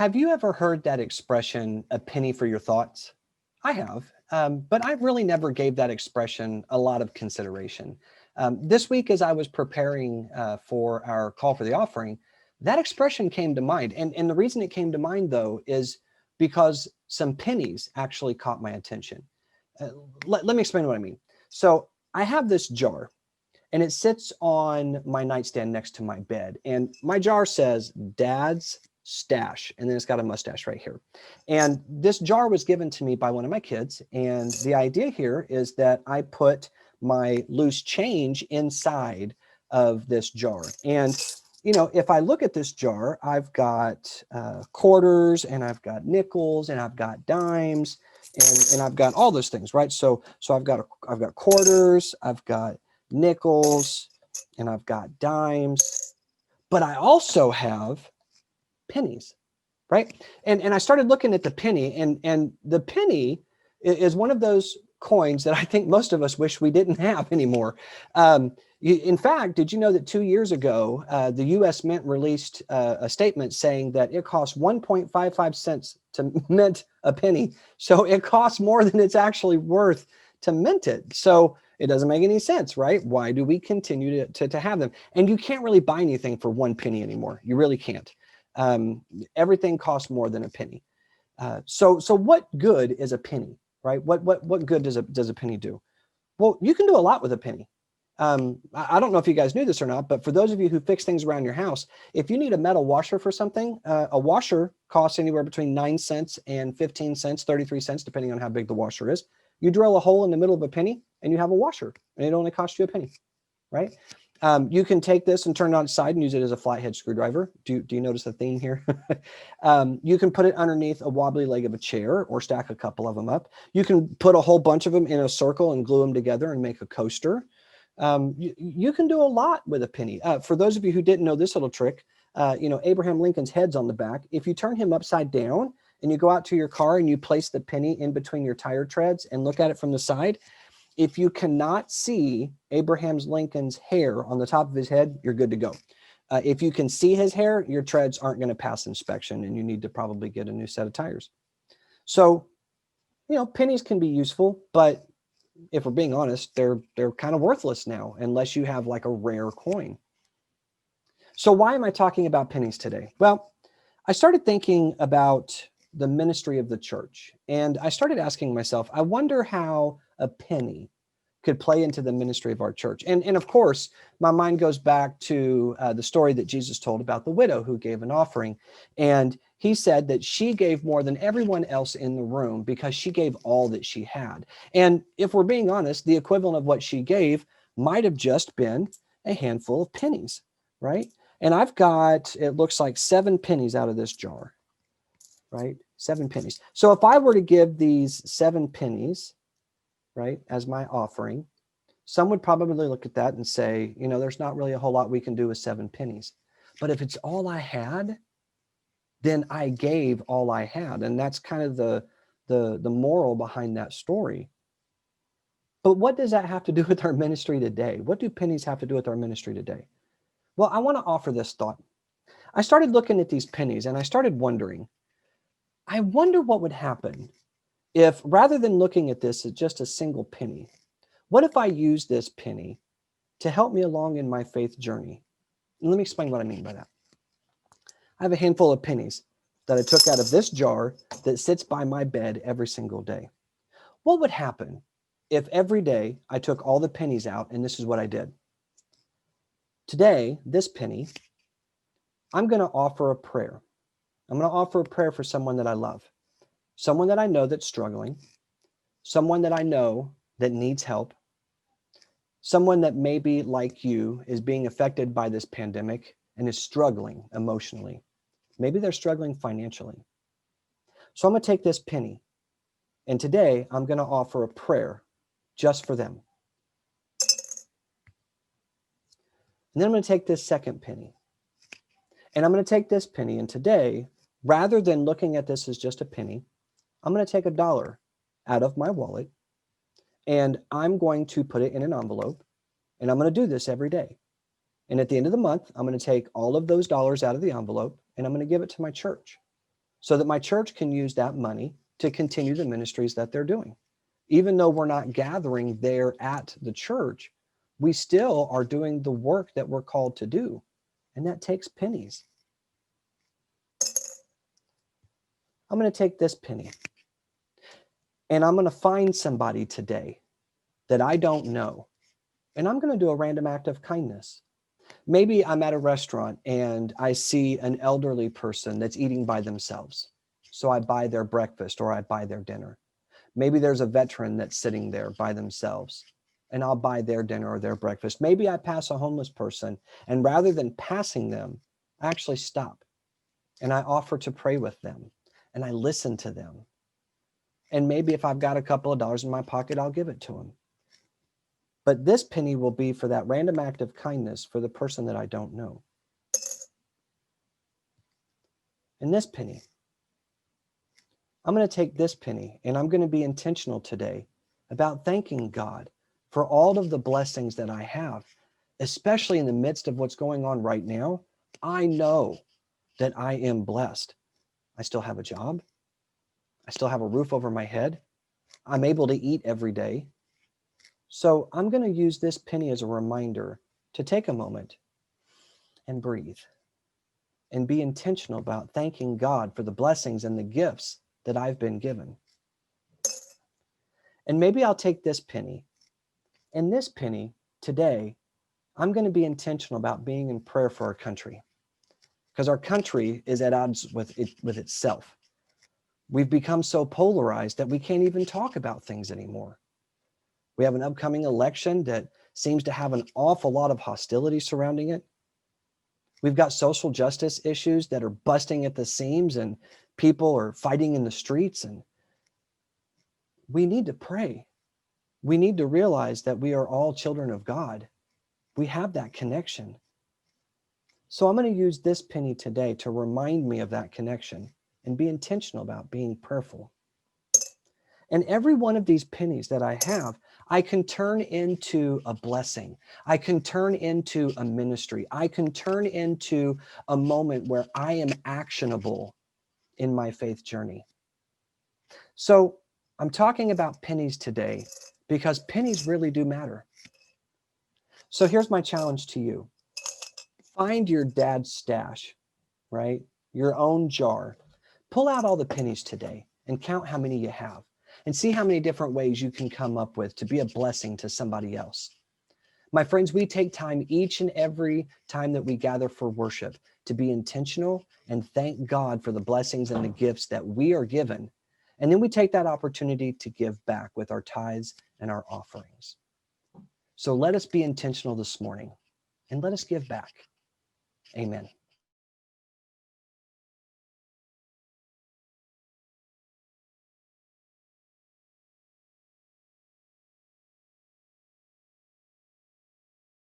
Have you ever heard that expression, a penny for your thoughts? I have, but I really never gave that expression a lot of consideration. This week, as I was preparing for our call for the offering, that expression came to mind. And the reason it came to mind, though, is because some pennies actually caught my attention. Let me explain what I mean. So I have this jar, and it sits on my nightstand next to my bed. And my jar says, Dad's stash. And then it's got a mustache right here. And this jar was given to me by one of my kids. And the idea here is that I put my loose change inside of this jar. And, you know, if I look at this jar, I've got quarters, and I've got nickels, and I've got dimes, and I've got all those things, right? So I've got quarters, I've got nickels, and I've got dimes, but I also have pennies, right? And I started looking at the penny, and the penny is one of those coins that I think most of us wish we didn't have anymore. In fact, did you know that 2 years ago, the U.S. Mint released a statement saying that it costs 1.55 cents to mint a penny. So it costs more than it's actually worth to mint it. So it doesn't make any sense, right? Why do we continue to have them? And you can't really buy anything for 1 penny anymore. You really can't. Everything costs more than a penny. So what good is a penny, right? What good does a penny do? Well, you can do a lot with a penny. I don't know if you guys knew this or not, but for those of you who fix things around your house, if you need a metal washer for something, a washer costs anywhere between 9 cents and 15 cents, 33 cents, depending on how big the washer is. You drill a hole in the middle of a penny and you have a washer, and it only costs you a penny, right? You can take this and turn it on its side and use it as a flathead screwdriver. Do you notice the theme here? You can put it underneath a wobbly leg of a chair or stack a couple of them up. You can put a whole bunch of them in a circle and glue them together and make a coaster. You can do a lot with a penny. For those of you who didn't know this little trick, Abraham Lincoln's head's on the back. If you turn him upside down and you go out to your car and you place the penny in between your tire treads and look at it from the side, if you cannot see Abraham Lincoln's hair on the top of his head, you're good to go. If you can see his hair, your treads aren't going to pass inspection, and you need to probably get a new set of tires. So, pennies can be useful, but if we're being honest, they're kind of worthless now, unless you have like a rare coin. So why am I talking about pennies today? Well, I started thinking about the ministry of the church, and I started asking myself, I wonder how a penny could play into the ministry of our church. And of course, my mind goes back to the story that Jesus told about the widow who gave an offering. And he said that she gave more than everyone else in the room because she gave all that she had. And if we're being honest, the equivalent of what she gave might have just been a handful of pennies, right? And I've got, it looks like 7 pennies out of this jar, right? 7 pennies. So if I were to give these 7 pennies, right, as my offering, some would probably look at that and say, there's not really a whole lot we can do with 7 pennies. But if it's all I had, then I gave all I had. And that's kind of the moral behind that story. But what does that have to do with our ministry today? What do pennies have to do with our ministry today? Well, I want to offer this thought. I started looking at these pennies and I started wondering, I wonder what would happen if, rather than looking at this as just a single penny, what if I use this penny to help me along in my faith journey? And let me explain what I mean by that. I have a handful of pennies that I took out of this jar that sits by my bed every single day. What would happen if every day I took all the pennies out and this is what I did? Today, this penny, I'm going to offer a prayer. I'm going to offer a prayer for someone that I love. Someone that I know that's struggling, someone that I know that needs help, someone that maybe, like you, is being affected by this pandemic and is struggling emotionally. Maybe they're struggling financially. So I'm going to take this penny, and today I'm going to offer a prayer just for them. And then I'm going to take this second penny, and I'm going to take this penny, and today, rather than looking at this as just a penny, I'm going to take $1 out of my wallet and I'm going to put it in an envelope, and I'm going to do this every day. And at the end of the month, I'm going to take all of those dollars out of the envelope and I'm going to give it to my church. so that my church can use that money to continue the ministries that they're doing. Even though we're not gathering there at the church, we still are doing the work that we're called to do, and that takes pennies. I'm going to take this penny, and I'm going to find somebody today that I don't know, and I'm going to do a random act of kindness. Maybe I'm at a restaurant and I see an elderly person that's eating by themselves. So I buy their breakfast or I buy their dinner. Maybe there's a veteran that's sitting there by themselves and I'll buy their dinner or their breakfast. Maybe I pass a homeless person and rather than passing them, I actually stop and I offer to pray with them and I listen to them. And maybe if I've got a couple of dollars in my pocket, I'll give it to them. But this penny will be for that random act of kindness for the person that I don't know. And this penny, I'm going to take this penny and I'm going to be intentional today about thanking God for all of the blessings that I have, especially in the midst of what's going on right now. I know that I am blessed. I still have a job. I still have a roof over my head. I'm able to eat every day. So I'm going to use this penny as a reminder to take a moment and breathe and be intentional about thanking God for the blessings and the gifts that I've been given. And maybe I'll take this penny, and this penny today, I'm going to be intentional about being in prayer for our country, because our country is at odds with itself. We've become so polarized that we can't even talk about things anymore. We have an upcoming election that seems to have an awful lot of hostility surrounding it. We've got social justice issues that are busting at the seams and people are fighting in the streets. And we need to pray. We need to realize that we are all children of God. We have that connection. So I'm going to use this penny today to remind me of that connection and be intentional about being prayerful. And every one of these pennies that I have, I can turn into a blessing. I can turn into a ministry. I can turn into a moment where I am actionable in my faith journey. So I'm talking about pennies today because pennies really do matter. So here's my challenge to you. Find your dad's stash, right? Your own jar. Pull out all the pennies today and count how many you have. And see how many different ways you can come up with to be a blessing to somebody else. My friends, we take time each and every time that we gather for worship to be intentional and thank God for the blessings and the gifts that we are given. And then we take that opportunity to give back with our tithes and our offerings. So let us be intentional this morning and let us give back. Amen.